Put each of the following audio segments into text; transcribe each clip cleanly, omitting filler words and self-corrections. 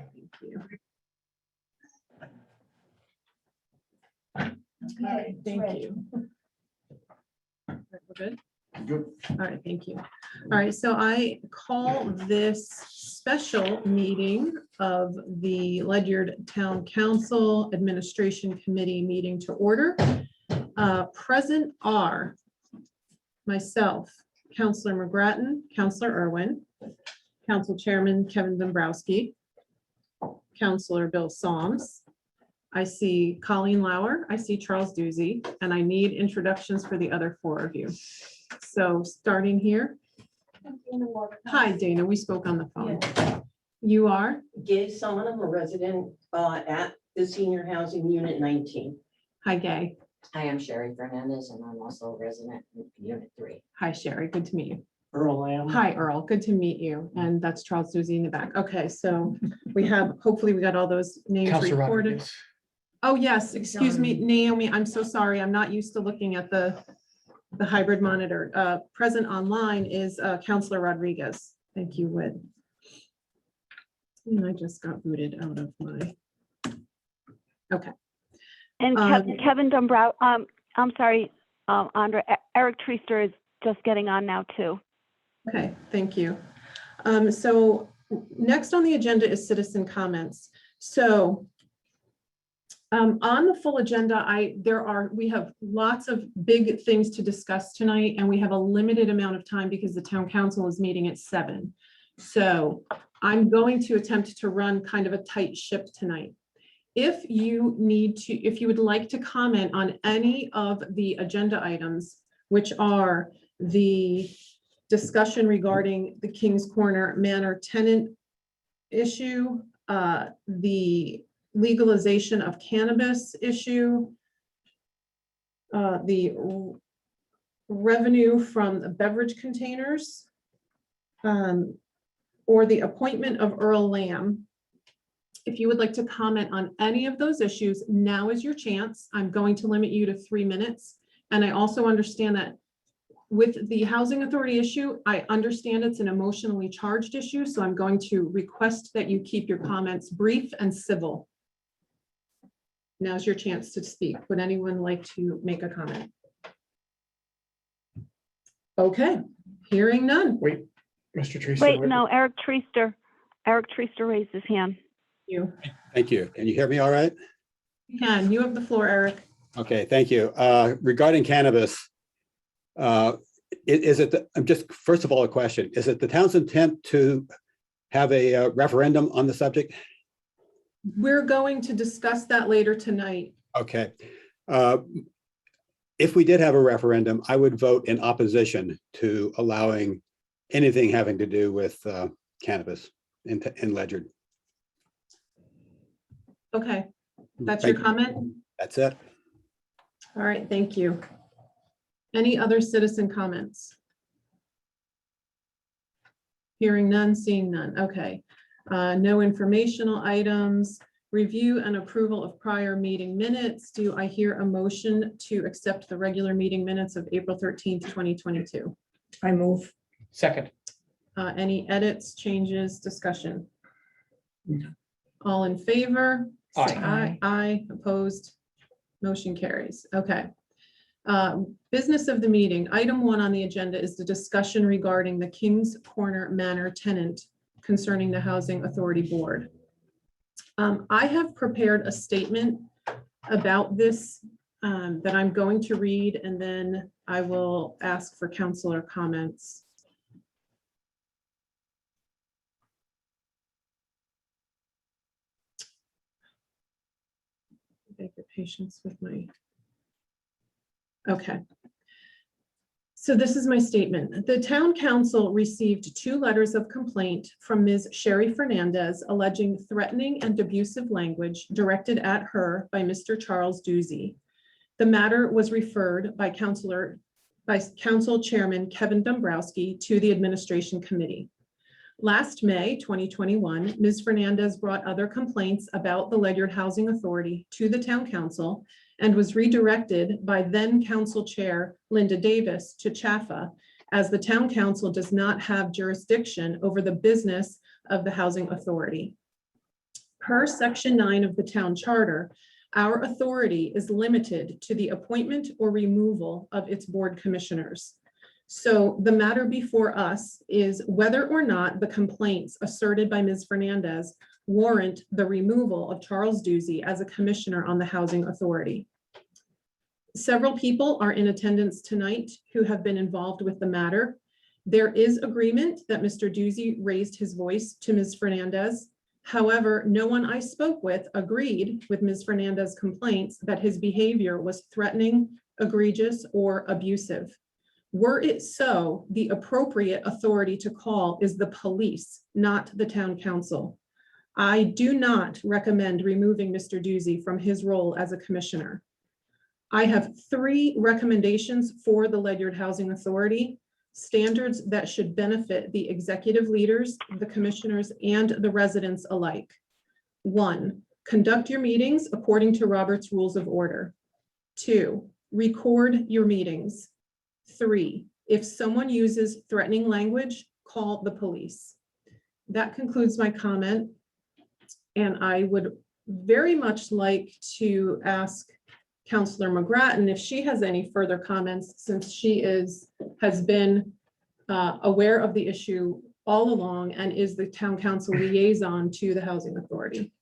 Thank you. Okay, All right, it's thank ready. you. We're good? Good. All right, thank you. All right, so I call this special meeting of the Ledyard Town Council Administration Committee meeting to order. Present are myself, Councilor McGrattan, Councilor Irwin, Council Chairman Kevin Dombrowski, Councilor Bill Solms. I see Colleen Lauer, I see Charles Doozy, and I need introductions for the other four of you. So starting here. Hi, Dana, we spoke on the phone. You are? Gay Son, I'm a resident at the senior housing unit 19. Hi, Gay. Hi, I'm Sherry Fernandez, and I'm also a resident in Unit 3. Hi, Sherry. Good to meet you. Earl Lamb. Hi, Earl. Good to meet you. And that's Charles Doozy in the back. Okay, so we have, hopefully we got all those names Counselor recorded. Rodriguez. Oh, yes, excuse me, Naomi, I'm so sorry. I'm not used to looking at the hybrid monitor. Present online is Counselor Rodriguez. Thank you, Whit. And I just got booted out of my. Okay. And Kevin Dombrowski, I'm sorry, Andra, Eric Treester is just getting on now too. Okay, thank you. So next on the agenda is citizen comments. So on the full agenda, we have lots of big things to discuss tonight, and we have a limited amount of time because the town council is meeting at 7. So I'm going to attempt to run kind of a tight ship tonight. If you would like to comment on any of the agenda items, which are the discussion regarding the King's Corner Manor tenant issue, the legalization of cannabis issue, the revenue from the beverage containers, or the appointment of Earl Lamb. If you would like to comment on any of those issues, now is your chance. I'm going to limit you to 3 minutes. And I also understand that with the housing authority issue, I understand it's an emotionally charged issue, so I'm going to request that you keep your comments brief and civil. Now's your chance to speak. Would anyone like to make a comment? Okay, hearing none. Wait, Mr. Treese. Wait, no, Eric Treester raised his hand. You Thank you. Can you hear me all right? can. You have the floor, Eric. Okay, thank you. Regarding cannabis, first of all, a question. Is it the town's intent to have a referendum on the subject? We're going to discuss that later tonight. Okay. If we did have a referendum, I would vote in opposition to allowing anything having to do with cannabis in Ledyard. Okay, that's your Thank you. comment? That's it. All right, thank you. Any other citizen comments? Hearing none, seeing none. Okay. No informational items. Review and approval of prior meeting minutes. Do I hear a motion to accept the regular meeting minutes of April 13th, 2022? I move. Second. Any edits, changes, discussion? No. All in favor? Say Aye. Aye, opposed, motion carries. Okay. Business of the meeting. Item 1 on the agenda is the discussion regarding the King's Corner Manor tenant concerning the Housing Authority Board. I have prepared a statement about this that I'm going to read, and then I will ask for councilor comments. Beg your patience with my. Okay. So this is my statement. The town council received 2 letters of complaint from Ms. Sherry Fernandez alleging threatening and abusive language directed at her by Mr. Charles Doozy. The matter was referred by Council Chairman Kevin Dombrowski to the Administration Committee. Last May 2021, Ms. Fernandez brought other complaints about the Ledyard Housing Authority to the town council and was redirected by then Council Chair Linda Davis to CHAFA, as the town council does not have jurisdiction over the business of the Housing Authority. Per Section 9 of the town charter, our authority is limited to the appointment or removal of its board commissioners. So the matter before us is whether or not the complaints asserted by Ms. Fernandez warrant the removal of Charles Doozy as a commissioner on the Housing Authority. Several people are in attendance tonight who have been involved with the matter. There is agreement that Mr. Doozy raised his voice to Ms. Fernandez. However, no one I spoke with agreed with Ms. Fernandez's complaints that his behavior was threatening, egregious, or abusive. Were it so, the appropriate authority to call is the police, not the town council. I do not recommend removing Mr. Doozy from his role as a commissioner. I have 3 recommendations for the Ledyard Housing Authority, standards that should benefit the executive leaders, the commissioners, and the residents alike. 1, conduct your meetings according to Robert's Rules of Order. 2, record your meetings. 3, if someone uses threatening language, call the police. That concludes my comment. And I would very much like to ask Councillor McGrattan if she has any further comments, since she has been aware of the issue all along and is the town council liaison to the Housing Authority.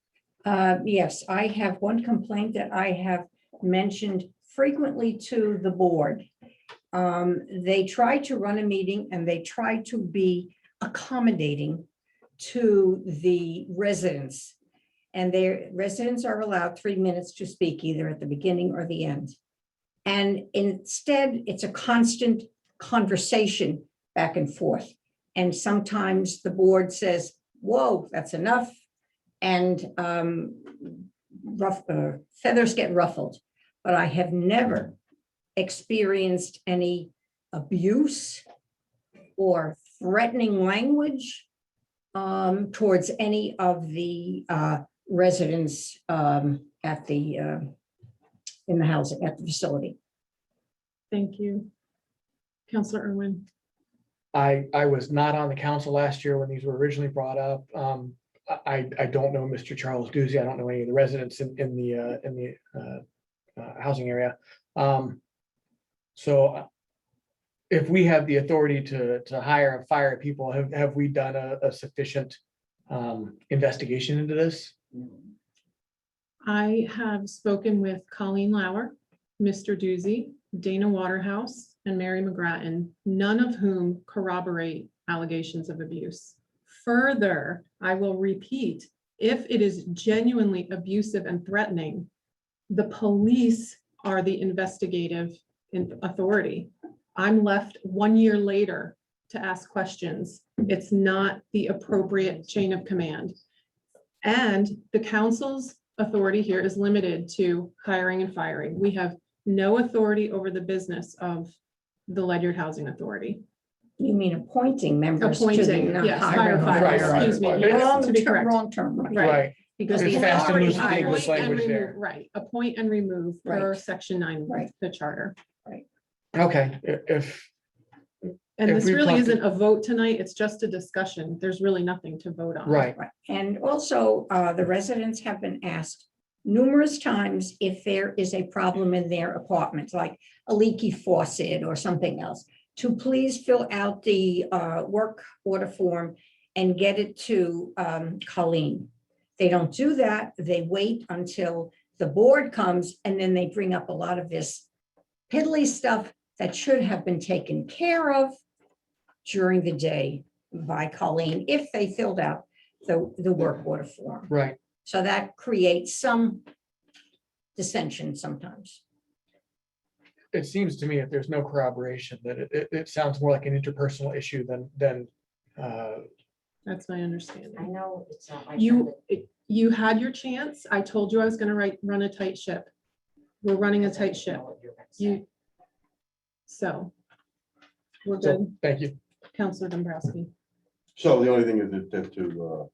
Yes, I have one complaint that I have mentioned frequently to the board. They try to run a meeting and they try to be accommodating to the residents. And their residents are allowed 3 minutes to speak either at the beginning or the end. And instead, it's a constant conversation back and forth. And sometimes the board says, whoa, that's enough. And feathers get ruffled. But I have never experienced any abuse or threatening language towards any of the residents at the in the housing, at the facility. Thank you. Councillor Irwin. I was not on the council last year when these were originally brought up. I don't know Mr. Charles Doozy. I don't know any of the residents in the housing area. So if we have the authority to hire and fire people, have we done a sufficient investigation into this? I have spoken with Colleen Lauer, Mr. Doozy, Dana Waterhouse, and Mary McGrattan, none of whom corroborate allegations of abuse. Further, I will repeat, if it is genuinely abusive and threatening, the police are the investigative authority. I'm left 1 year later to ask questions. It's not the appropriate chain of command. And the council's authority here is limited to hiring and firing. We have no authority over the business of the Ledyard Housing Authority. You mean appointing members to the Appointing, not yes, hiring. hire, Right, excuse me, right. yes, to be Wrong correct. wrong term. Right. Because It's the fast and authority loose with the hires. English Appoint and language remove, there. right, appoint and remove per Right. section 9 of Right. the charter. Okay, if And If this we really talked to- isn't a vote tonight, it's just a discussion. There's really nothing to vote on. right, Right. And also, the residents have been asked numerous times if there is a problem in their apartment, like a leaky faucet or something else, to please fill out the work order form and get it to Colleen. They don't do that. They wait until the board comes and then they bring up a lot of this piddly stuff that should have been taken care of during the day by Colleen if they filled out the work order form. right. So that creates some dissension sometimes. It seems to me if there's no corroboration, that it sounds more like an interpersonal issue than That's my I understanding. know it's not my. You had your chance. I told you I was going to run a tight ship. We're running a tight ship. So we're good. so, thank you. Councilor Dombrowski. So the only thing is that to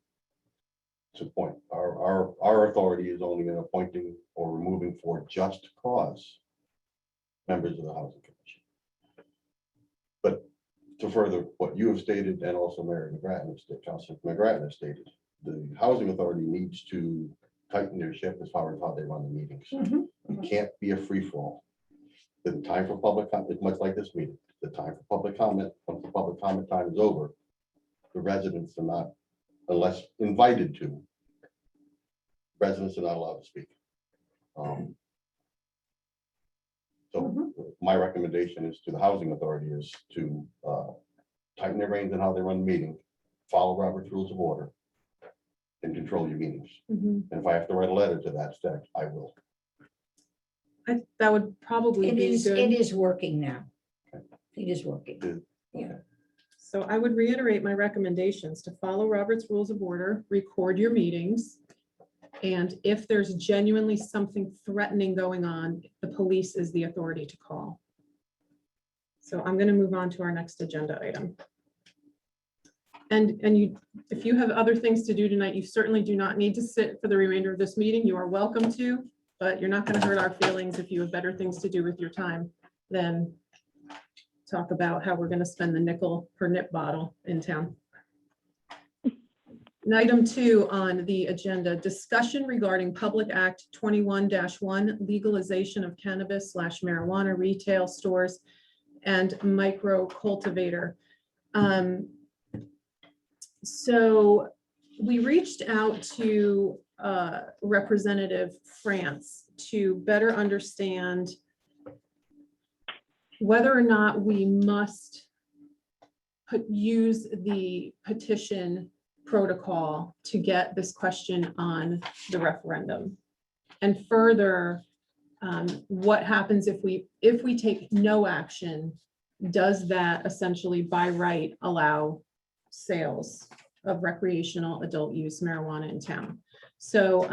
appoint, our authority is only in appointing or removing for just cause members of the Housing Commission. But to further what you have stated, and also Mary McGrattan has stated, Councilor McGrattan has stated, the housing authority needs to tighten their ship as far as how they run the meetings. Mhm. It can't be a free for all. The time for public comment is much like this meeting. The time for public comment, once the public comment time is over, the residents are not, unless invited to, residents are not allowed to speak. So my recommendation is to the housing authority is to tighten their reins on how they run the meeting, follow Robert's Rules of Order, and control your meetings. Mhm. And if I have to write a letter to that effect, I will. That would probably It be is, good. it is working now. It is working. Yeah. So I would reiterate my recommendations to follow Robert's Rules of Order, record your meetings. And if there's genuinely something threatening going on, the police is the authority to call. So I'm going to move on to our next agenda item. And you, if you have other things to do tonight, you certainly do not need to sit for the remainder of this meeting. You are welcome to, but you're not going to hurt our feelings if you have better things to do with your time than talk about how we're going to spend the nickel per nip bottle in town. And item 2 on the agenda, discussion regarding Public Act 21-1, legalization of cannabis / marijuana retail stores and micro-cultivator. So we reached out to Representative France to better understand whether or not we must use the petition protocol to get this question on the referendum. And further, what happens if we take no action? Does that essentially by right allow sales of recreational adult use marijuana in town? So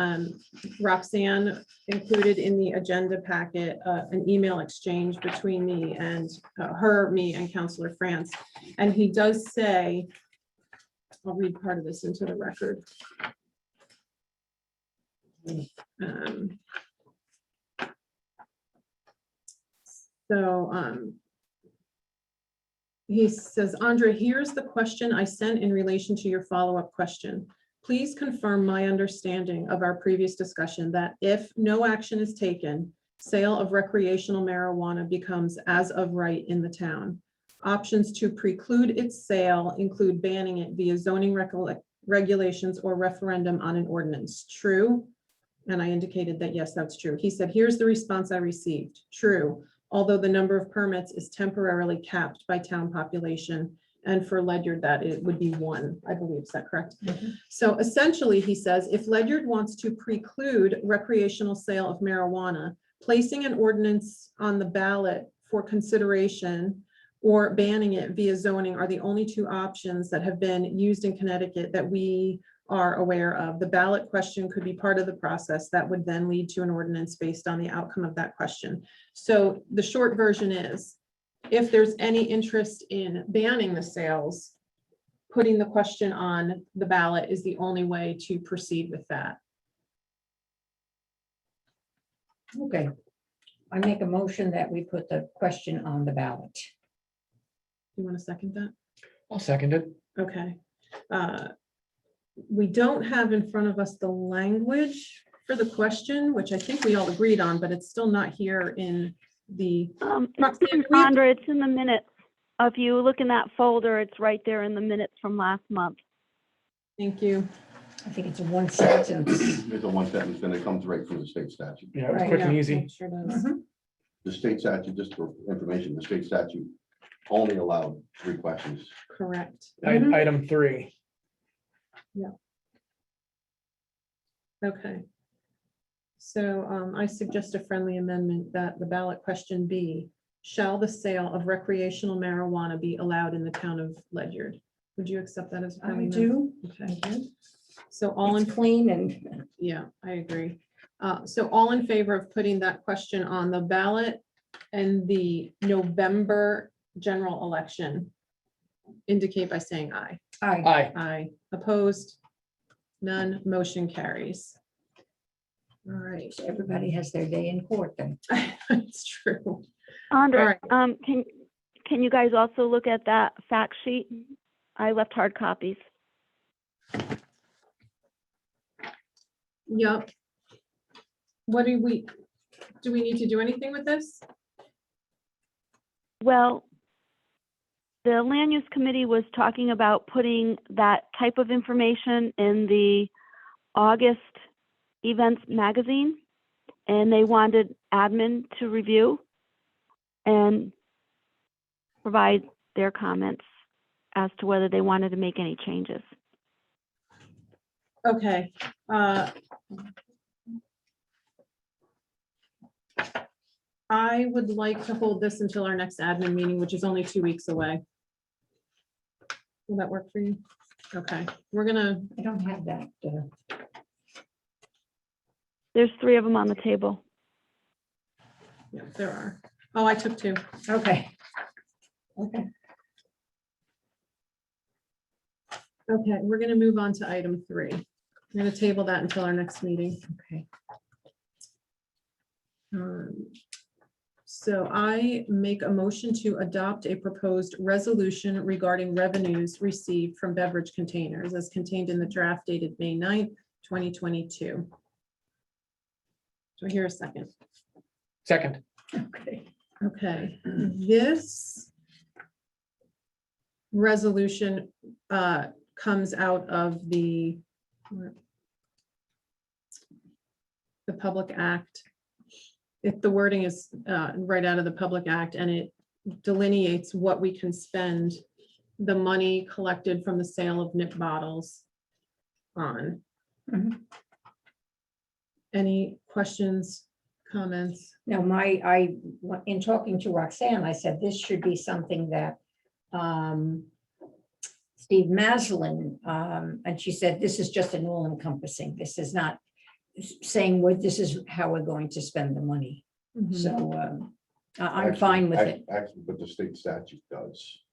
Roxanne included in the agenda packet an email exchange between me and me and Councilor France. And he does say, I'll read part of this into the record. He says, Andrea, here's the question I sent in relation to your follow-up question. Please confirm my understanding of our previous discussion that if no action is taken, sale of recreational marijuana becomes as of right in the town. Options to preclude its sale include banning it via zoning regulations or referendum on an ordinance. True? And I indicated that, yes, that's true. He said, here's the response I received. True, although the number of permits is temporarily capped by town population. And for Ledyard, that it would be 1, I believe. Is that correct? So essentially, he says, if Ledyard wants to preclude recreational sale of marijuana, placing an ordinance on the ballot for consideration or banning it via zoning are the only 2 options that have been used in Connecticut that we are aware of. The ballot question could be part of the process that would then lead to an ordinance based on the outcome of that question. So the short version is, if there's any interest in banning the sales, putting the question on the ballot is the only way to proceed with that. Okay. I make a motion that we put the question on the ballot. You want to second that? I'll second it. Okay. We don't have in front of us the language for the question, which I think we all agreed on, but it's still not here in the. Andrea, it's in the minutes. If you look in that folder, it's right there in the minutes from last month. Thank you. I think it's a 1 sentence. It's a 1 sentence, and it comes right from the state statute. Yeah, it was Right, quick and Yeah, easy. it sure does. The state statute, just for information, the state statute only allowed 3 questions. Correct. Item 3. Okay. So I suggest a friendly amendment that the ballot question be, shall the sale of recreational marijuana be allowed in the town of Ledyard? Would you accept that as a friendly I amendment? do. Okay. So all in, It's clean and yeah, I agree. So all in favor of putting that question on the ballot and the November general election, indicate by saying aye. Aye. Aye. Opposed? None. Motion carries. All right. everybody has their day in court then. It's true. Andrea, All can you guys also look at that fact sheet? I left hard copies. Yep. What do we need to do anything with this? Well, the land use committee was talking about putting that type of information in the August events magazine, and they wanted admin to review and provide their comments as to whether they wanted to make any changes. Okay. I would like to hold this until our next admin meeting, which is only 2 weeks away. Will that work for you? Okay, we're gonna, I don't have that. There's 3 of them on the table. yeah, there are. Oh, I took 2. Okay. Okay. Okay, we're gonna move on to item 3. I'm gonna table that until our next meeting. Okay. So I make a motion to adopt a proposed resolution regarding revenues received from beverage containers as contained in the draft dated May 9th, 2022. Do I hear a second? Second. Okay. Okay, this resolution comes out of the Public Act. If the wording is right out of the Public Act, and it delineates what we can spend the money collected from the sale of nip bottles on. Mhm. Any questions, comments? Now, in talking to Roxanne, I said this should be something that Steve Maslin, and she said, this is just an all encompassing. This is not saying this is how we're going to spend the money. Mhm. So I'm fine with it. Actually, but the state statute does.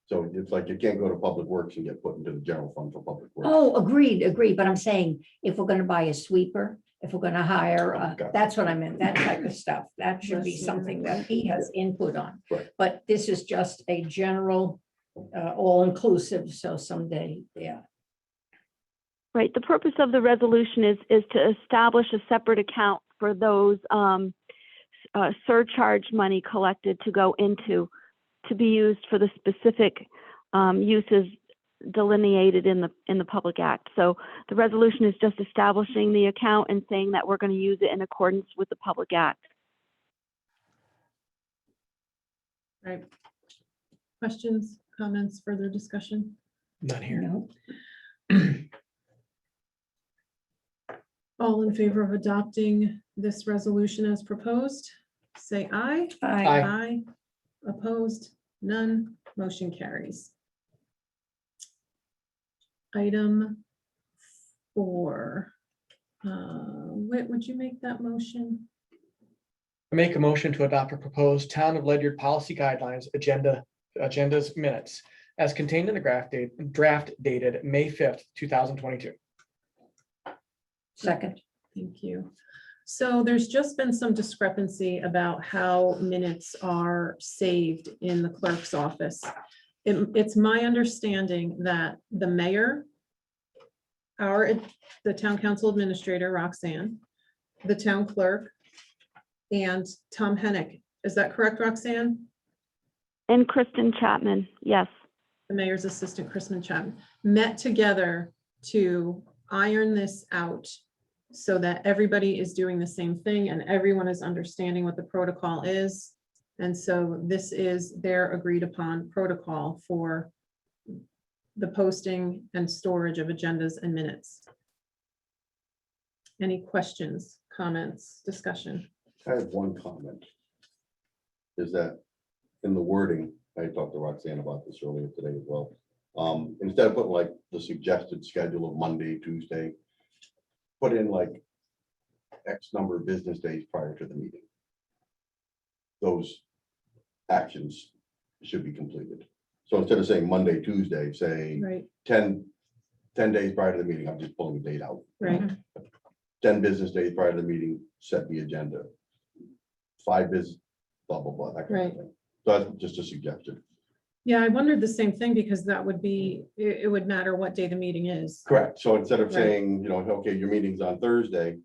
So it's like you can't go to Public Works and get put into the general fund for Public Works. Oh, agreed. But I'm saying if we're gonna buy a sweeper, if we're gonna hire, Gotcha. that's what I meant, that type of stuff. That should be something that he has input on. Right. But this is just a general, all-inclusive, so someday, yeah. Right, the purpose of the resolution is to establish a separate account for those surcharge money collected to go into, to be used for the specific uses delineated in the Public Act. So the resolution is just establishing the account and saying that we're going to use it in accordance with the Public Act. Right. Questions, comments, further discussion? None here. No. All in favor of adopting this resolution as proposed, say aye. Aye. Aye. Opposed? None. Motion carries. Item 4. Whit, would you make that motion? I make a motion to adopt a proposed Town of Ledyard Policy Guidelines agenda's minutes as contained in the draft dated May 5th, 2022. Second. Thank you. So there's just been some discrepancy about how minutes are saved in the clerk's office. It's my understanding that the mayor, the town council administrator, Roxanne, the town clerk, and Tom Hennick. Is that correct, Roxanne? And Kristen Chapman, yes. The mayor's assistant, Kristen Chapman, met together to iron this out so that everybody is doing the same thing and everyone is understanding what the protocol is. And so this is their agreed upon protocol for the posting and storage of agendas and minutes. Any questions, comments, discussion? I have one comment. Is that in the wording, I talked to Roxanne about this earlier today as well. Instead of putting like the suggested schedule of Monday, Tuesday, put in like X number of business days prior to the meeting. Those actions should be completed. So instead of saying Monday, Tuesday, say Right, 10 days prior to the meeting, I'm just pulling the date out. right, 10 business days prior to the meeting, set the agenda. 5 business, blah, blah, blah, that kind Right. of thing. So that's just a suggestion. Yeah, I wondered the same thing because that would be, it would matter what day the meeting is. Correct. So instead of Right. saying, you know, okay, your meeting's on Thursday,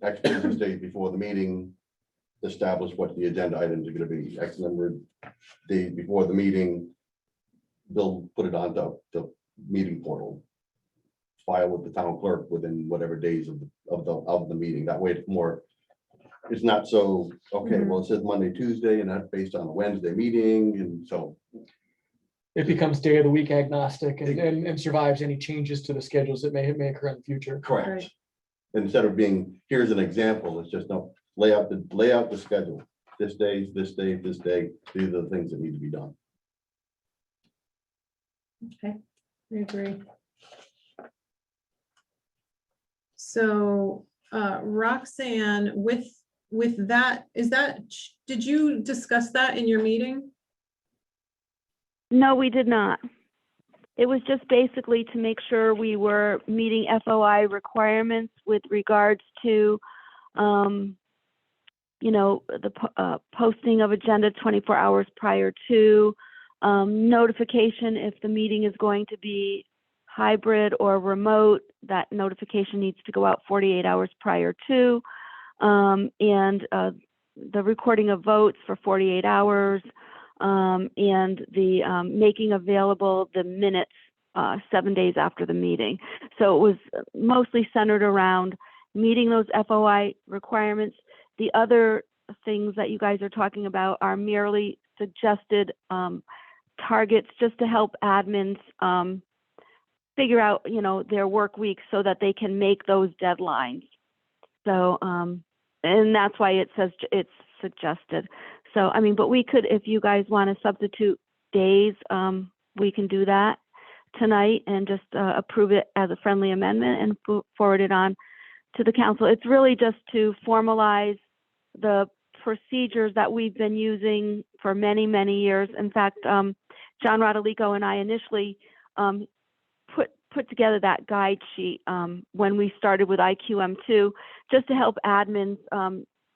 X business day before the meeting, establish what the agenda items are gonna be, X number of days before the meeting. They'll put it on the meeting portal. File with the town clerk within whatever days of the meeting. That way it's more, it's not so, okay, well, it says Monday, Tuesday, and that's based on a Wednesday meeting, and so. It becomes day of the week agnostic and survives any changes to the schedules that may occur in the future. Correct. Right. Instead of being, here's an example, it's just no, lay out the schedule. This day, this day, this day, these are the things that need to be done. Okay, I agree. So Roxanne, with that, did you discuss that in your meeting? No, we did not. It was just basically to make sure we were meeting FOI requirements with regards to, you know, the posting of agenda 24 hours prior to, notification if the meeting is going to be hybrid or remote, that notification needs to go out 48 hours prior to, and the recording of votes for 48 hours, and the making available the minutes 7 days after the meeting. So it was mostly centered around meeting those FOI requirements. The other things that you guys are talking about are merely suggested targets just to help admins figure out, you know, their work week so that they can make those deadlines. So, and that's why it says it's suggested. So, I mean, but we could, if you guys want to substitute days, we can do that tonight and just approve it as a friendly amendment and forward it on to the council. It's really just to formalize the procedures that we've been using for many, many years. In fact, John Rodolico and I initially put together that guide sheet when we started with IQM2, just to help admins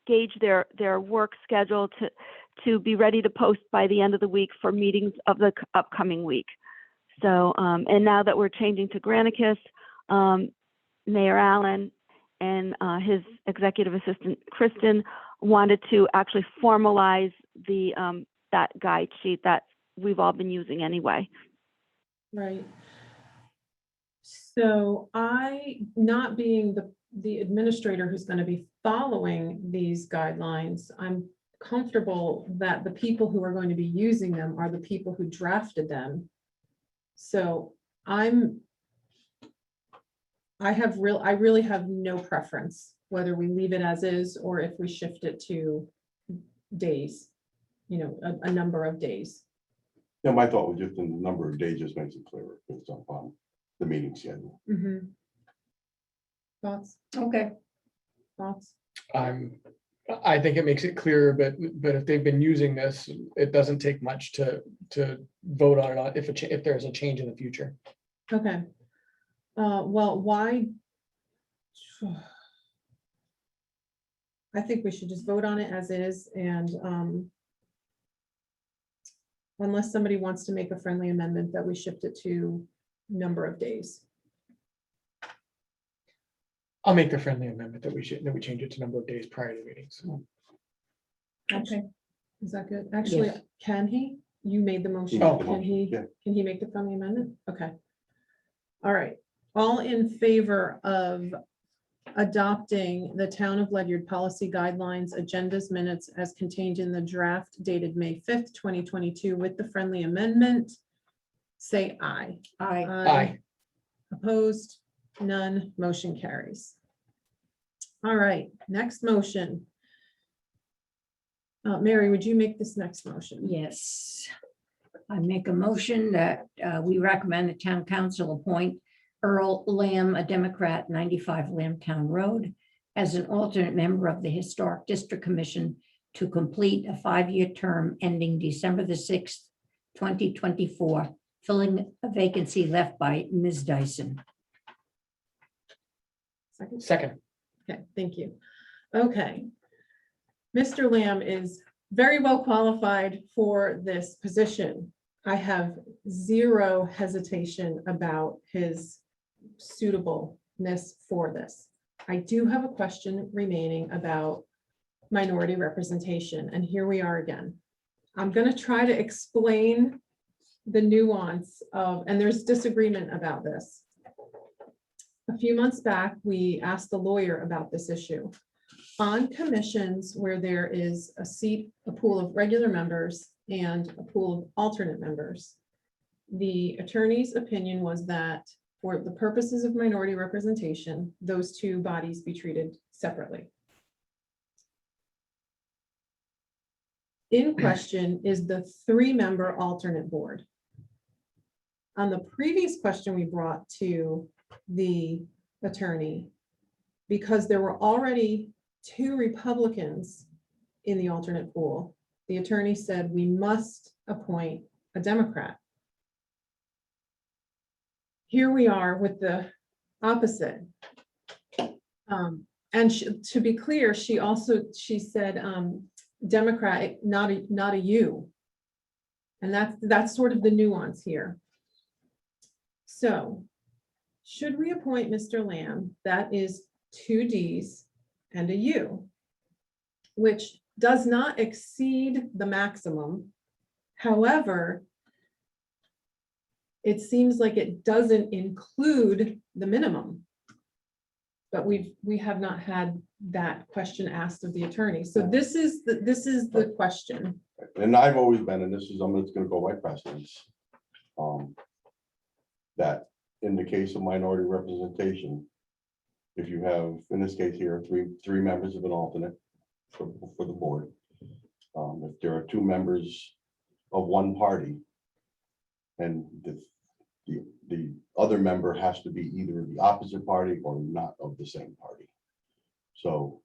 gauge their work schedule to be ready to post by the end of the week for meetings of the upcoming week. So, and now that we're changing to Granicus, Mayor Allen and his executive assistant, Kristen, wanted to actually formalize the that guide sheet that we've all been using anyway. Right. So I, not being the administrator who's going to be following these guidelines, I'm comfortable that the people who are going to be using them are the people who drafted them. So I really have no preference whether we leave it as is or if we shift it to days, you know, a number of days. Yeah, my thought was just the number of days just makes it clearer based upon the meeting schedule. Mm-hmm. Thoughts? Okay, Thoughts? I think it makes it clearer, but if they've been using this, it doesn't take much to vote on it if there's a change in the future. Okay. Well, why? I think we should just vote on it as is, and unless somebody wants to make a friendly amendment that we shift it to number of days. I'll make the friendly amendment that we change it to number of days prior to meetings. okay. Is that good? Actually, Yes. can he? You made the motion. made the Can he, motion, yeah. can he make the friendly amendment? Okay. All right. All in favor of adopting the Town of Ledyard Policy Guidelines agendas minutes as contained in the draft dated May 5th, 2022 with the friendly amendment, say aye. Aye. Opposed? None. Motion carries. All right, next motion. Mary, would you make this next motion? Yes. I make a motion that we recommend the town council appoint Earl Lamb, a Democrat, 95 Lambtown Road, as an alternate member of the Historic District Commission to complete a 5-year term ending December the 6th, 2024, filling a vacancy left by Ms. Dyson. Second. Okay, thank you. Okay. Mr. Lamb is very well qualified for this position. I have zero hesitation about his suitableness for this. I do have a question remaining about minority representation, and here we are again. I'm going to try to explain the nuance of, and there's disagreement about this. A few months back, we asked the lawyer about this issue. On commissions where there is a seat, a pool of regular members and a pool of alternate members, the attorney's opinion was that for the purposes of minority representation, those two bodies be treated separately. In question is the 3-member alternate board. On the previous question we brought to the attorney, because there were already 2 Republicans in the alternate pool, the attorney said we must appoint a Democrat. Here we are with the opposite. And to be clear, she said Democrat, not a U. And that's sort of the nuance here. So should we appoint Mr. Lamb? That is 2 Ds and a U, which does not exceed the maximum. However, it seems like it doesn't include the minimum. But we have not had that question asked of the attorney. So this is the question. And I've always been, and this is, I'm just gonna go by precedence. That in the case of minority representation, if you have, in this case here, three members of an alternate for the board. If there are 2 members of one party, and the other member has to be either the opposite party or not of the same party. So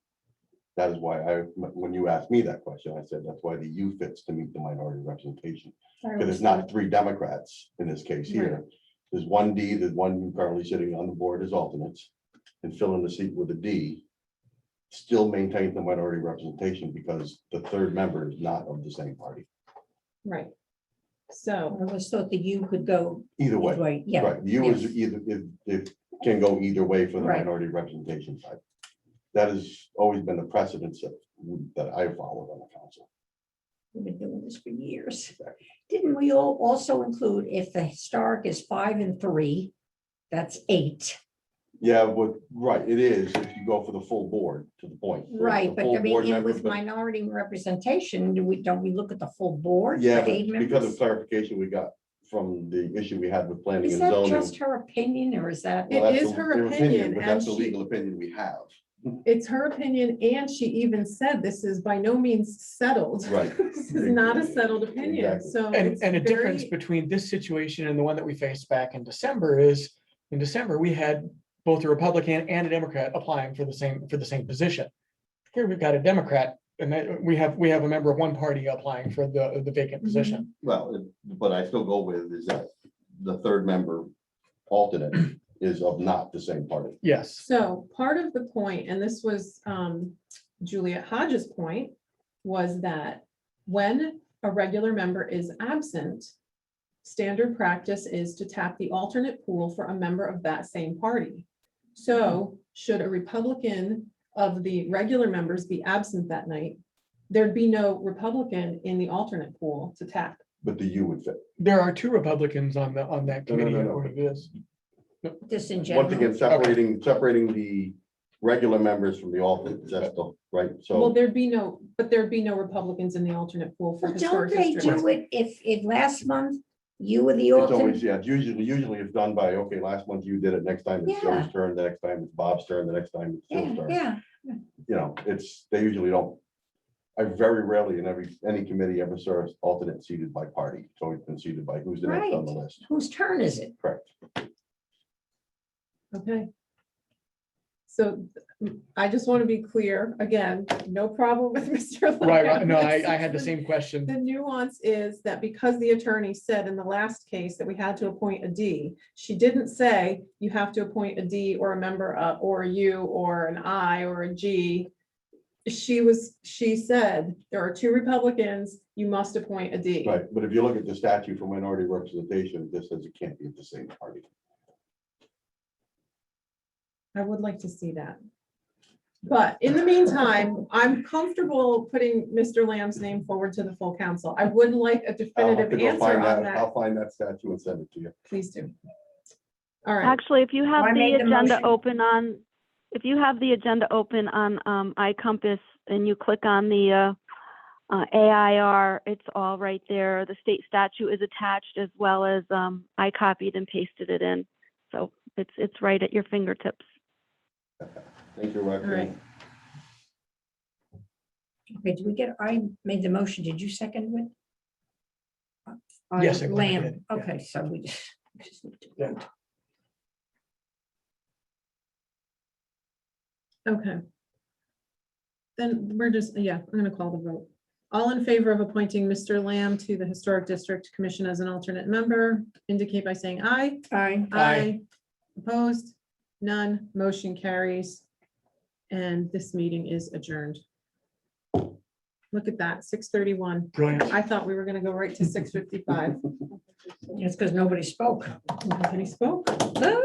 that is why when you asked me that question, I said that's why the U fits to meet the minority representation. Because it's not 3 Democrats in this case here. There's 1 D, there's 1 U currently sitting on the board as alternates, and filling the seat with a D still maintains the minority representation because the 3rd member is not of the same party. Right. So, I always thought the U could go Either either way, way, yeah. right, U is either, it can go either way for the Right. minority representation side. That has always been the precedence that I followed on the council. We've been doing this for years. Didn't we all also include if the historic is 5 and 3, that's 8? Yeah, but, right, it is, if you go for the full board, to the point. Right, The but full I mean, board and members, with but- minority representation, don't we look at the full board? for Yeah, but 8 because of members? clarification we got from the issue we had with planning Is and that zoning. just her opinion, or is that? It Well, that's is the- her their opinion, but and that's the she- legal opinion we have. it's her opinion, and she even said this is by no means settled. Right. This is not a settled opinion, Exactly. so. And it's a difference very- between this situation and the one that we faced back in December is, in December, we had both a Republican and a Democrat applying for the same position. Here we've got a Democrat, and then we have a member of one party applying for the vacant position. Well, but I still go with is that the 3rd member alternate is of not the same party. Yes. So part of the point, and this was Juliet Hodges' point, was that when a regular member is absent, standard practice is to tap the alternate pool for a member of that same party. So should a Republican of the regular members be absent that night, there'd be no Republican in the alternate pool to tap. But the U would fit. There are 2 Republicans on that No, committee. no, no. according to this. Just in Once general? again, separating the regular members from the alternates, that's the, right, Well, so. there'd be no Republicans in the alternate pool for Well, don't historic they district. do it if last month you were the It's always, alternate? yeah, it's usually it's done by, okay, last month you did it, next time it's Yeah. Joe's turn, the next time it's Bob's turn, the next time it's Phil's Yeah, turn. yeah. You know, they usually don't. I very rarely in any committee ever saw alternate seated by party. It's always been seated by who's the next on the Right. list. Whose turn is it? Correct. Okay. So I just want to be clear, again, no problem with Mr. Right, no, Lamb. I had the same question. The nuance is that because the attorney said in the last case that we had to appoint a D, she didn't say you have to appoint a D or a member or a U or an I or a G she said, there are 2 Republicans, you must appoint a D. Right, but if you look at the statute for minority representation, this says it can't be at the same party. I would like to see that. But in the meantime, I'm comfortable putting Mr. Lamb's name forward to the full council. I would like a I'll have definitive to go answer find on that. I'll that. find that statute and send it to you. Please do. All right, Actually, if you have I the made the agenda motion. open on, if you have the agenda open on iCompass and you click on the AIR, it's all right there. The state statute is attached as well as I copied and pasted it in. So it's right at your fingertips. Thank you, all right. Roxanne. Okay, did we get, I made the motion, did you second it? Yes, I Lamb, did, yeah. okay, so we just need to Yeah. vote. Okay. Then we're just, yeah, I'm gonna call the vote. All in favor of appointing Mr. Lamb to the Historic District Commission as an alternate member, indicate by saying aye. Aye. Aye. Opposed? None. Motion carries. And this meeting is adjourned. Look at that, 6:31. Brilliant. I thought we were gonna go right to 6:55. It's because nobody spoke. Nobody spoke. Ah.